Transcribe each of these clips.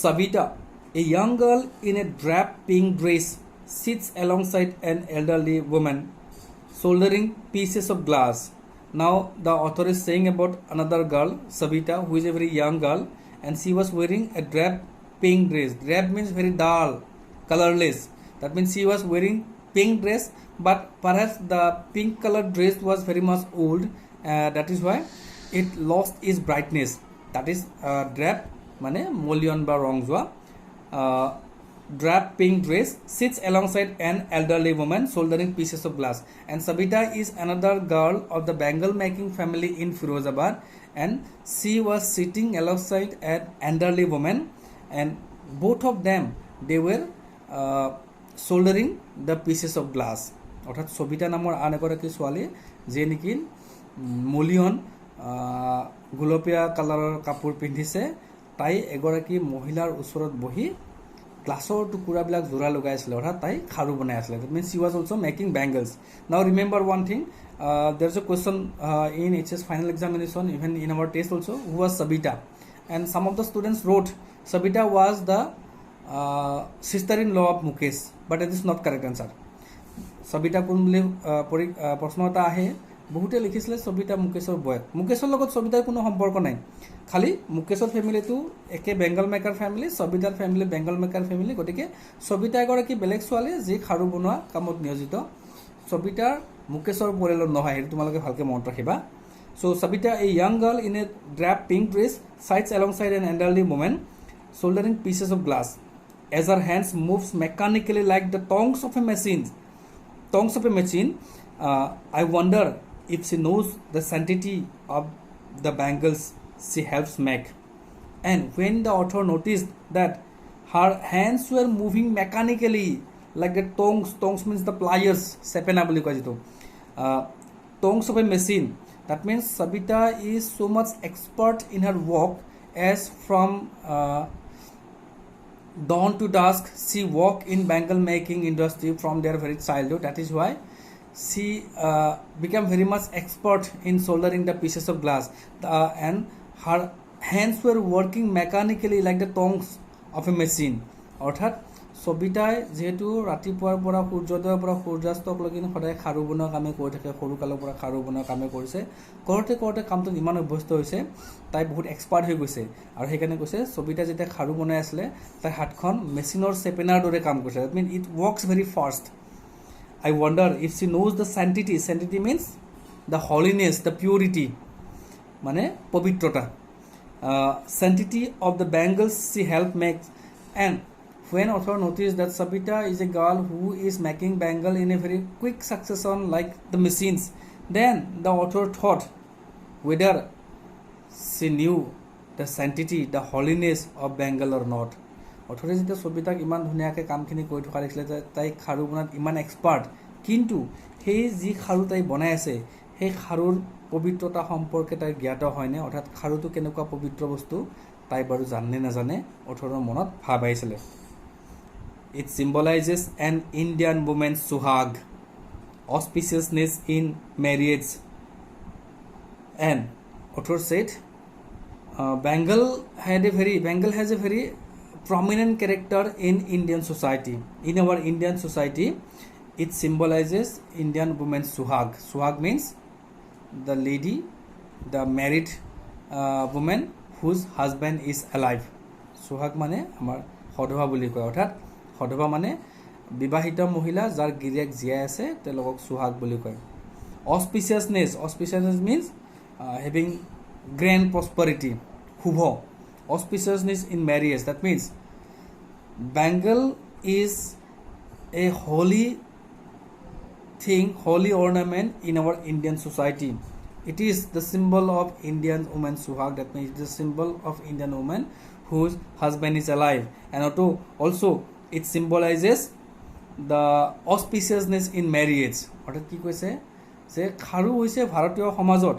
Savita, a young girl in a drab pink dress, sits alongside an elderly woman soldering pieces of glass. Now, the author is saying about another girl, Savita, who is a very young girl, and she was wearing a drab pink dress. Drab means very dull, colorless. That means she was wearing pink dress, but perhaps the pink colored dress was very much old. That is why it lost its brightness. That is drab মানে মলিয়ন বা ৰং যোৱা drab pink dress sits alongside an elderly woman soldering pieces of glass, and Sabita is another girl of the bangle making family in Firozabad, and she was sitting alongside an elderly woman, and both of them they were soldering the pieces of glass. অৰ্থাৎ সবিতা নামৰ আন এগৰাকী ছোৱালী যে নেকি মলিয়ন গুলপীয়া কালাৰৰ কাপোৰ পিন্ধিছে, তাই এগৰাকী মহিলাৰ ওচৰত বহি গ্লাছৰ টুকুৰাবিলাক জোৰা লগাইছিলে, অৰ্থাৎ তাই খাৰু বনাই আছিলে. That means she was also making bangles. Now remember one thing, there's a question in HS final examination, even in our test also, who was Sabita, and some of the students wrote Sabita was the sister-in-law of Mukesh, but it is not correct answer. Sabita কোন বুলি প্ৰশ্ন এটা আহে, বহুতে লিখিছিলে সবিতা মুকেশৰ বয়ক. মুকেশৰ লগত সবিতাৰ কোনো সম্পৰ্ক নাই, খালি মুকেশৰ ফেমিলিটো একে বেংগল মেকাৰ ফেমিলি, সবিতাৰ ফেমিলি বেংগল মেকাৰ ফেমিলি. গতিকে সবিতা এগৰাকী বেলেগ ছোৱালী যি খাৰু বনোৱা কামত নিয়োজিত. সবিতাৰ মুকেশৰ পৰিয়ালৰ নহয়, সেইটো তোমালোকে ভালকৈ মনত ৰাখিবা. So' Sabita a young girl in a drab pink dress sites alongside an elderly woman soldering pieces of glass. As her hands moves mechanically like the tongs of a machine, I wonder if she knows the sanctity of the bangles she helps make. And when the author noticed that her hands were moving mechanically like the tongs means the pliers, sepena boli koy jitu tongs of a machine, that means Sabita is so much expert in her work as from dawn to dusk she worked in bangle making industry from their very childhood. That is why she became very much expert in soldering the pieces of glass, and her hands were working mechanically like the tongs of a machine. অৰ্থাৎ সবিতাই যেহেতু ৰাতিপুৱাৰ পৰা সূৰ্যোদয়ৰ পৰা সূৰ্যাস্তলৈকে সদায় খাৰু বনোৱা কামে কৰি থাকে, সৰু কালৰ পৰা খাৰু বনোৱা কামে কৰিছে, কৰোঁতে কামটোত ইমান অভ্যস্ত হৈছে, তাই বহুত এক্সপাৰ্ট হৈ গৈছে. আৰু সেইকাৰণে কৈছে সবিতা যেতিয়া খাৰু বনাই আছিলে তাই হাতখন মেচিনৰ চেপেনাৰ দৰে কাম কৰিছে. That mean it works very fast. I wonder if she knows the sanctity. Sanctity means the holiness, the purity, mane pavitrata. Sanctity of the bangles she helped make. And when author noticed that Sabita is a girl who is making bangle in a very quick succession like the machines, then the author thought whether she knew the sanctity, the holiness of bangle or not. অথৰে যেতিয়া সবিতাক ইমান ধুনীয়াকৈ কামখিনি কৰি থকা দেখিলে যে তাই খাৰু বনাত ইমান এক্সপাৰ্ট, কিন্তু সেই যি খাৰু তাই বনাই আছে সেই খাৰুৰ পবিত্ৰতা সম্পৰ্কে তাইৰ জ্ঞাত হয়নে, অৰ্থাৎ খাৰুটো কেনেকুৱা পবিত্ৰ বস্তু তাই বাৰু জানে নাজানে, অথৰৰ মনত ভাৱ আহিছিলে. It symbolises an Indian woman's suhag, auspiciousness in marriage, and author said Bengal has a very prominent character in Indian society. In our Indian society, it symbolizes Indian woman's suhag. Suhag means the lady, the married woman whose husband is alive. Suhag mane amar সধৱা বুলি কয়, অৰ্থাৎ সধৱা মানে বিবাহিত মহিলা যাৰ গিৰিয়েক জীয়াই আছে তেওঁলোকক সুহাগ বুলি কয়. Auspiciousness means having grand prosperity, Subha. Auspiciousness in marriage, that means bangle is a holy thing, holy ornament in our Indian society. It is the symbol of Indian woman suhag. That means it is the symbol of Indian woman whose husband is alive, and also it symbolizes the auspiciousness in marriage. অৰ্থাৎ কি কৈছে যে খাৰু হৈছে ভাৰতীয় সমাজত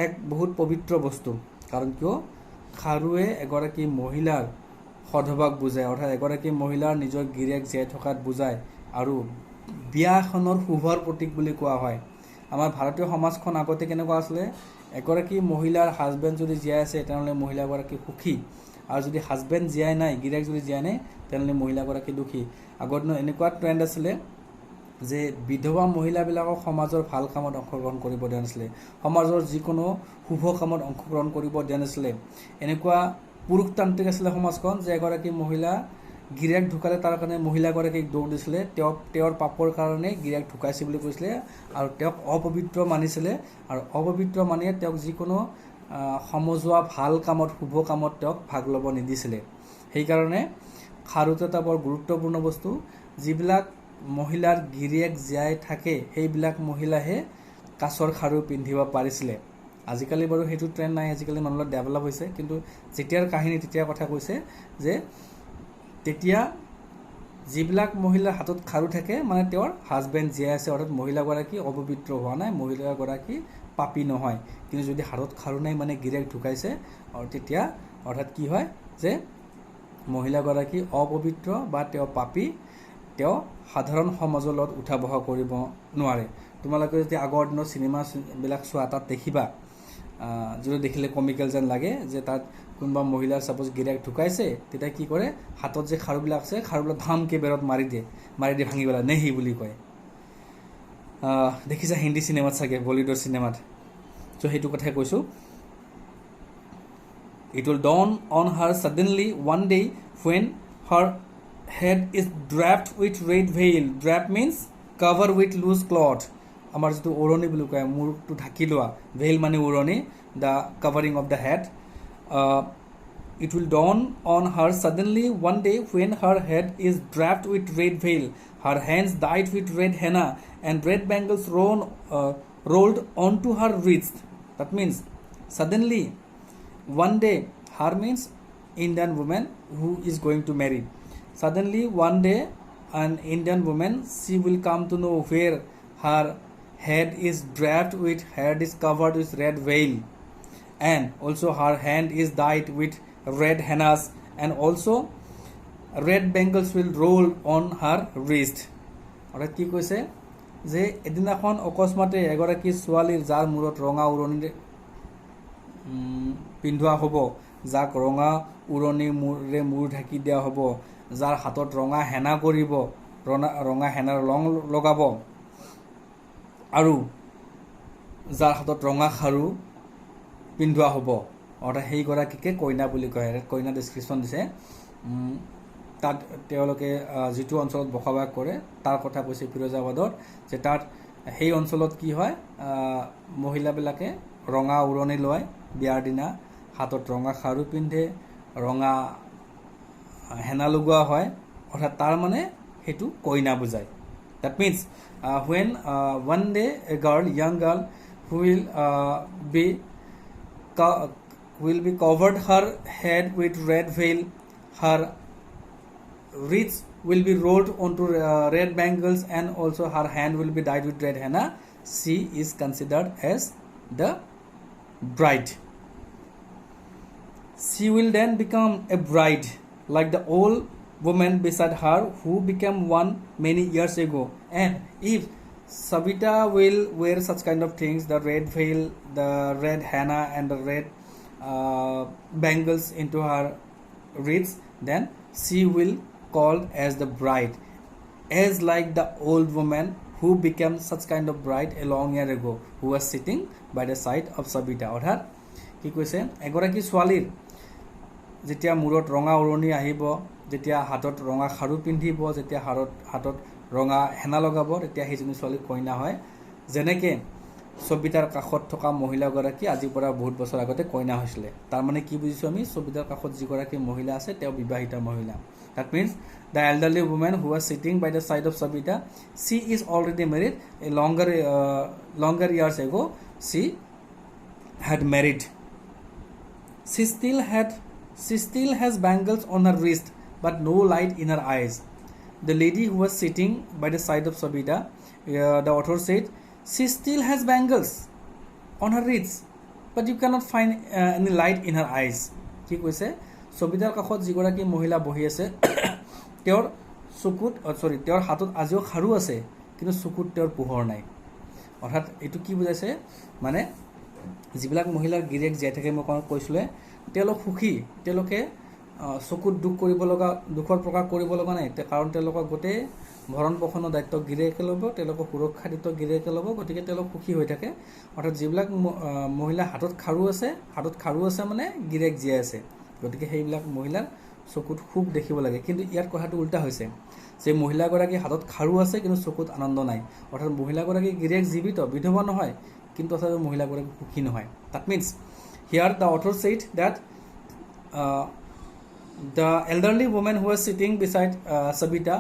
এক বহুত পবিত্ৰ বস্তু, কাৰণ কিয় খাৰুৱে এগৰাকী মহিলাৰ সধৱাক বুজায়, অৰ্থাৎ এগৰাকী মহিলাৰ নিজৰ গিৰিয়েক জীয়াই থকাত বুজায়, আৰু বিয়াখনৰ শুভৰ প্ৰতীক বুলি কোৱা হয়. আমাৰ ভাৰতীয় সমাজখন আগতে কেনেকুৱা আছিলে, এগৰাকী মহিলাৰ হাজবেণ্ড যদি জীয়াই আছে তেনেহ'লে মহিলাগৰাকী সুখী, আৰু যদি হাজবেণ্ড জীয়াই নাই গিৰিয়েক যদি জীয়াই নাই তেনেহ'লে মহিলাগৰাকী দুখী আগৰ দিনত এনেকুৱা ট্ৰেণ্ড আছিলে যে বিধৱা মহিলাবিলাকক সমাজৰ ভাল কামত অংশগ্ৰহণ কৰিব দিয়া নাছিলে সমাজৰ যিকোনো শুভ কামত অংশগ্ৰহণ কৰিব দিয়া নাছিলে এনেকুৱা পুৰুষতান্ত্ৰিক আছিলে সমাজখন যে এগৰাকী মহিলা গিৰিয়েক ঢুকালে তাৰ কাৰণে মহিলাগৰাকীক দৌৰ দিছিলে তেওঁৰ পাপৰ কাৰণে গিৰিয়েক ঢুকাইছে বুলি কৈছিলে আৰু তেওঁক অপবিত্ৰ মানিছিলে আৰু অপবিত্ৰ মানি তেওঁক যিকোনো সমজুৱা ভাল কামত শুভ কামত তেওঁক ভাগ ল'ব নিদিছিলে সেইকাৰণে খাৰুটো এটা বৰ গুৰুত্বপূৰ্ণ বস্তু যিবিলাক মহিলাৰ গিৰিয়েক জীয়াই থাকে সেইবিলাক মহিলাহে কাছৰ খাৰু পিন্ধিব পাৰিছিলে আজিকালি বাৰু সেইটো ট্ৰেণ্ড নাই আজিকালি মানুহৰ ডেভেলপ হৈছে কিন্তু যেতিয়াৰ কাহিনী তেতিয়াৰ কথা কৈছে যে তেতিয়া যিবিলাক মহিলাৰ হাতত খাৰু থাকে মানে তেওঁৰ হাজবেণ্ড জীয়াই আছে অৰ্থাৎ মহিলাগৰাকী অপবিত্ৰ হোৱা নাই মহিলাগৰাকী পাপী নহয় কিন্তু যদি হাতত খাৰু নাই মানে গিৰিয়েক ঢুকাইছে আৰু তেতিয়া অৰ্থাৎ কি হয় যে মহিলাগৰাকী অপবিত্ৰ বা তেওঁ পাপী তেওঁ সাধাৰণ সমাজৰ লগত উঠা বহা কৰিব নোৱাৰে তোমালোকে যদি আগৰ দিনৰ চিনেমাবিলাক চোৱা তাত দেখিবা যদি দেখিলে কমিকেল যেন লাগে যে তাত কোনোবা মহিলাৰ সাপোজ গিৰিয়েক ঢুকাইছে তেতিয়া কি কৰে হাতত যে খাৰুবিলাক আছে খাৰুবিলাক ধামকে বেৰত মাৰি দিয়ে ভাঙি পেলাই নেহি বুলি কয় দেখিছা হিন্দী চিনেমাত চাগে বলিউডৰ চিনেমাত চ' সেইটো কথাই কৈছোঁ It will dawn on her suddenly one day when her head is draped with red veil. Drap means cover with loose cloth. আমাৰ যিটো ওৰণি বুলি কয় মূৰটো ঢাকি লোৱা veil মানে ওৰণি the covering of the head. It will dawn on her suddenly one day when her head is draped with red veil, her hands dyed with red henna, and red bangles rolled onto her wrist. That means suddenly one day, her means Indian woman who is going to marry. Suddenly one day an Indian woman, she will come to know where her head is draped with, head is covered with red veil, and also her hand is dyed with red hennas, and also red bangles will roll on her wrist. অৰ্থাৎ কি কৈছে যে এদিনাখন অকস্মাতে এগৰাকী ছোৱালীৰ যাৰ মূৰত ৰঙা উৰণি পিন্ধোৱা হ'ব যাক ৰঙা উৰণি মূৰ ঢাকি দিয়া হ'ব যাৰ হাতত ৰঙা হেনা কৰিব ৰঙা হেনাৰ ৰং লগাব আৰু যাৰ হাতত ৰঙা খাৰু পিন্ধোৱা হ'ব অৰ্থাৎ সেইগৰাকীকে কইনা বুলি কয় কইনা ডেছক্ৰিপশ্যন দিছে তাত তেওঁলোকে যিটো অঞ্চলত বসবাস কৰে তাৰ কথা কৈছে ফিৰোজাবাদত যে তাত সেই অঞ্চলত কি হয় মহিলাবিলাকে ৰঙা উৰণি লয় বিয়াৰ দিনা হাতত ৰঙা খাৰু পিন্ধে ৰঙা হেনা লগোৱা হয় অৰ্থাৎ তাৰ মানে সেইটো কইনা বুজায় that means when one day a young girl who will be covered her head with red veil her wrists will be rolled onto red bangles and also her hand will be dyed with red henna she is considered as the bride she will then become a bride like the old woman beside her who became one many years ago and if Savita will wear such kind of things the red veil the red henna and the red bangles into her wrists then she will called as the bride as like the old woman who became such kind of bride a long year ago who was sitting by the side of Savita অৰ্থাৎ কি কৈছে এগৰাকী ছোৱালীৰ যেতিয়া মূৰত ৰঙা উৰণি আহিব যেতিয়া হাতত ৰঙা খাৰু পিন্ধিব যেতিয়া হাতত ৰঙা হেনা লগাব তেতিয়া সেইজনী ছোৱালী কইনা হয় যেনেকৈ সবিতাৰ কাষত থকা মহিলাগৰাকী আজিৰ পৰা বহুত বছৰ আগতে কইনা হৈছিলে তাৰ মানে কি বুজিছোঁ আমি সবিতাৰ কাষত যিগৰাকী মহিলা আছে তেওঁ বিবাহিতা মহিলা that means the elderly woman who was sitting by the side of Sabita she is already married a longer years ago she had married she still has bangles on her wrist but no light in her eyes the lady who was sitting by the side of Sabita the author said she still has bangles on her wrists but you cannot find any light in her eyes কি কৈছে সবিতাৰ কাষত যিগৰাকী মহিলা বহি আছে তেওঁৰ তেওঁৰ হাতত আজিও খাৰু আছে কিন্তু চকুত তেওঁৰ পোহৰ নাই অৰ্থাৎ এইটো কি বুজাইছে মানে যিবিলাক মহিলাৰ গিৰিয়েক জীয়াই থাকে মই কৈছিলে তেওঁলোক সুখী তেওঁলোকে চকুত দুখৰ প্ৰকাশ কৰিব লগা নাই, কাৰণ তেওঁলোকৰ গোটেই ভৰণ পোষণৰ দায়িত্ব গিৰিয়েকে ল'ব, তেওঁলোকক সুৰক্ষা দায়িত্ব গিৰিয়েকে ল'ব, গতিকে তেওঁলোক সুখী হৈ থাকে। অৰ্থাৎ যিবিলাক মহিলা হাতত খাৰু আছে মানে গিৰিয়েক জীয়াই আছে, গতিকে সেইবিলাক মহিলাৰ চকুত সুখ দেখিব লাগে। কিন্তু ইয়াত কথাটো উল্টা হৈছে যে মহিলাগৰাকী হাতত খাৰু আছে কিন্তু চকুত আনন্দ নাই। অৰ্থাৎ মহিলাগৰাকী গিৰিয়েক জীৱিত, বিধৱা নহয়, কিন্তু অৰ্থাৎ মহিলাগৰাকী সুখী নহয়। That means here the author said that the elderly woman who was sitting beside Sabita,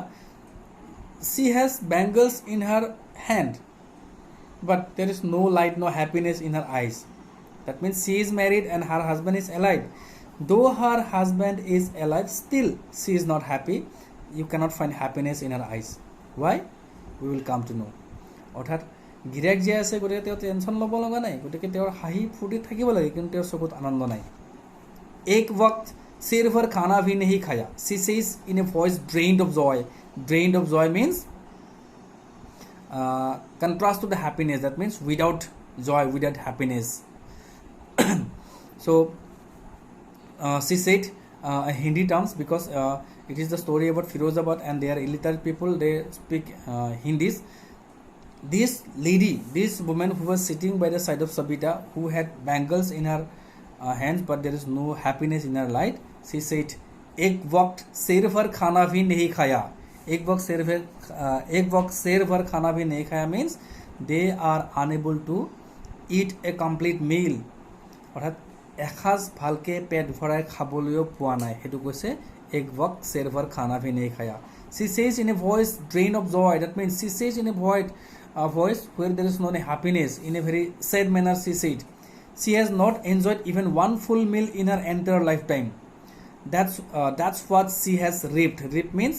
she has bangles in her hand, but there is no light, no happiness in her eyes. That means she is married and her husband is alive. Though her husband is alive, still she is not happy. You cannot find happiness in her eyes. Why? We will come to know. অৰ্থাৎ গিৰিয়েক জীয়াই আছে, গতিকে তেওঁ tension ল'ব লগা নাই, গতিকে তেওঁৰ হাঁহি ফূৰ্তি থাকিব লাগে, কিন্তু তেওঁৰ চকুত আনন্দ নাই। এক वक्त सिर भर खाना भी नहीं खाया, she says in a voice drained of joy. Drained of joy means contrast to the happiness. That means without joy, without happiness. So she said Hindi terms, because it is the story about Firozabad and they are illiterate people, they speak Hindis. This lady, this woman who was sitting by the side of Sabita, who had bangles in her hands but there is no happiness in her light, she said एक वक्त शेर भर खाना भी नहीं खाया. एक वक्त शेर भर खाना भी नहीं खाया means they are unable to eat a complete meal. অৰ্থাৎ এসাঁজ ভালকৈ পেট ভৰাই খাবলৈও পোৱা নাই, সেইটো কৈছে এক वक्त शेर भर खाना भी नहीं खाया. She says in a voice drained of joy. That means she says in a voice where there is no happiness. In a very sad manner she said she has not enjoyed even one full meal in her entire lifetime. That's what she has reaped. Reap means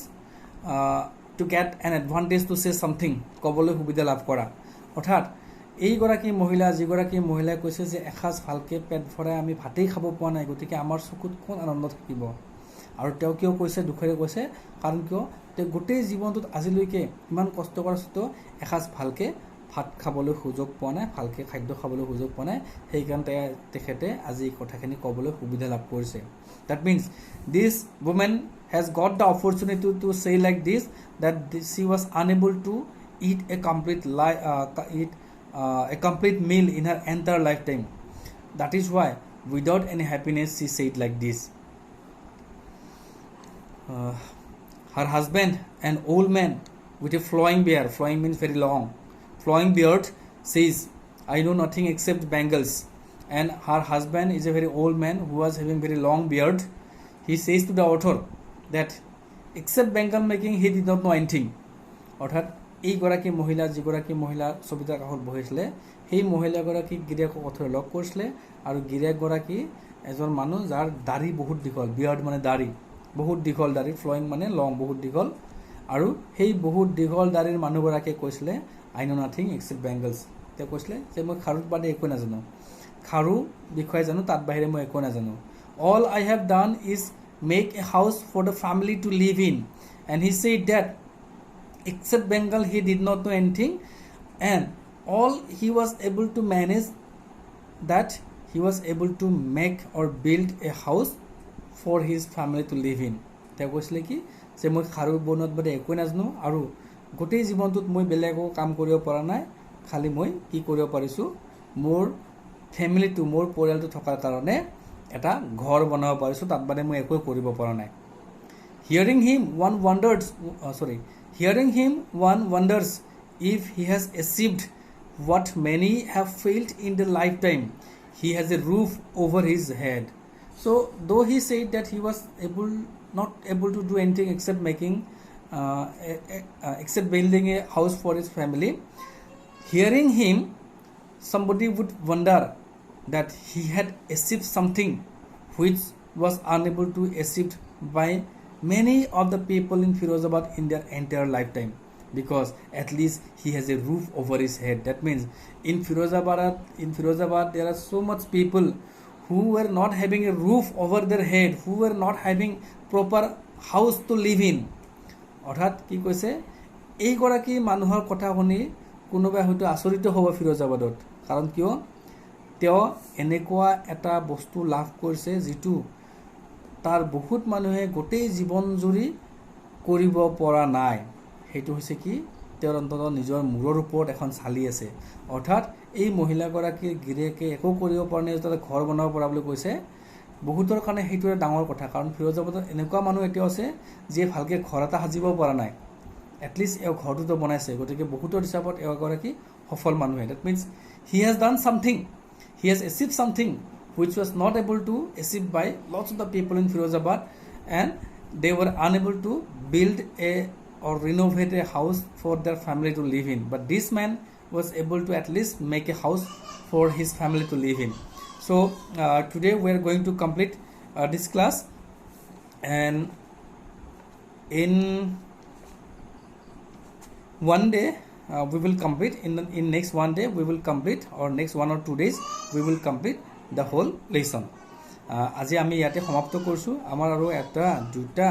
to get an advantage, to say something, ক'বলৈ সুবিধা লাভ কৰা। অৰ্থাৎ এইগৰাকী মহিলা, যিগৰাকী মহিলাই কৈছে যে এসাঁজ ভালকৈ পেট ভৰাই আমি ভাতেই খাব পোৱা নাই, গতিকে আমাৰ চকুত কোন আনন্দ থাকিব। আৰু তেওঁ কিয় কৈছে, দুখেৰে কৈছে, কাৰণ কিয় তেওঁ গোটেই জীৱনটোত আজিলৈকে ইমান কষ্ট কৰাৰ স্বত্বেও এসাঁজ ভালকৈ ভাত খাবলৈ সুযোগ পোৱা নাই, ভালকৈ খাদ্য খাবলৈ সুযোগ পোৱা নাই, সেইকাৰণে তেখেতে আজি এই কথাখিনি ক'বলৈ সুবিধা লাভ কৰিছে। That means this woman has got the opportunity to say like this, that she was unable to eat a complete meal in her entire lifetime. That is why without any happiness she said like this. Her husband, an old man with a flowing beard, flowing means very long, flowing beard, says I know nothing except bangles. And her husband is a very old man who was having very long beard. He says to the author that except bangle making he did not know anything. অৰ্থাৎ এইগৰাকী মহিলা, যিগৰাকী মহিলা ছবিতাৰ কাষত বহিছিলে, সেই মহিলাগৰাকী গিৰিয়েকক অথৰে লগ কৰিছিলে, আৰু গিৰিয়েকগৰাকী এজন মানুহ যাৰ দাড়ি বহুত দীঘল, বিয়াৰ্ড মানে দাড়ি, বহুত দীঘল দাড়ি, ফ্লয়িং মানে লং, বহুত দীঘল, আৰু সেই বহুত দীঘল দাড়িৰ মানুহগৰাকীয়ে কৈছিলে I know nothing except bangles. তেওঁ কৈছিলে যে মই খাৰুত বাদে একো নাজানো, খাৰু বিষয়ে জানো, তাত বাহিৰে মই একো নাজানো। All I have done is make a house for the family to live in. And he said that except Bengal he did not know anything, and all he was able to manage, that he was able to make or build a house for his family to live in. তেওঁ কৈছিলে কি যে মই খাৰু বনোৱাত বাদে একো নাজানো, আৰু গোটেই জীৱনটোত মই বেলেগো কাম কৰিব পৰা নাই, খালি মই কি কৰিব পাৰিছোঁ, মোৰ ফেমিলিটো, মোৰ পৰিয়ালটো থকাৰ কাৰণে এটা ঘৰ বনাব পাৰিছোঁ, তাত বাদে মই একো কৰিব পৰা নাই। Hearing him one wonders if he has achieved what many have failed in their lifetime. He has a roof over his head. So though he said that he was not able to do anything except except building a house for his family, hearing him somebody would wonder that he had achieved something which was unable to achieved by many of the people in Firozabad in their entire lifetime, because at least he has a roof over his head. That means in Firozabad there are so much people who were not having a roof over their head, who were not having proper house to live in. অৰ্থাৎ কি কৈছে, এইগৰাকী মানুহৰ কথা শুনি কোনোবাই হয়তো আচৰিত হ'ব ফিৰোজাবাদত, কাৰণ কিয় তেওঁ এনেকুৱা এটা বস্তু লাভ কৰিছে যিটো তাৰ বহুত মানুহে গোটেই জীৱন জুৰি কৰিব পৰা নাই সেইটো হৈছে কি তেওঁৰ অন্তত নিজৰ মূৰৰ ওপৰত এখন চালি আছে অৰ্থাৎ এই মহিলাগৰাকীৰ গিৰেকে একো কৰিব পৰা নাই যাতে ঘৰ বনাব পৰা বুলি কৈছে বহুতৰ কাৰণে সেইটো এটা ডাঙৰ কথা কাৰণ ফিৰোজাবাদত এনেকুৱা মানুহ এতিয়াও আছে যিয়ে ভালকৈ ঘৰ এটা সাজিব পৰা নাই এটলিষ্ট এওঁ ঘৰটোতো বনাইছে গতিকে বহুতৰ হিচাপত এগৰাকী সফল মানুহে that means he has done something he has achieve something which was not able to achieve by lots of the people in Firozabad and they were unable to build a or renovate a house for their family to live in but this man was able to at least make a house for his family to live in so today we are going to complete this class and in one day we will complete in next one day we will complete or next 1 or 2 days we will complete the whole lesson আজি আমি ইয়াতে সমাপ্ত কৰিছো আমাৰ আৰু এটা দুটা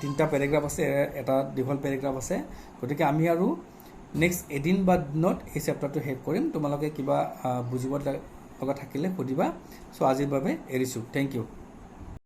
তিনটা প্যাৰাগ্ৰাফ আছে এটা দীঘল প্যাৰাগ্ৰাফ আছে গতিকে আমি আৰু নেক্সট এদিন বা দিনত এই চেপ্টাৰটো শেষ কৰিম তোমালোকে কিবা বুজিব লগা থাকিলে সুধিবা সো আজিৰ বাবে এৰিছো থ্যাংক ইউ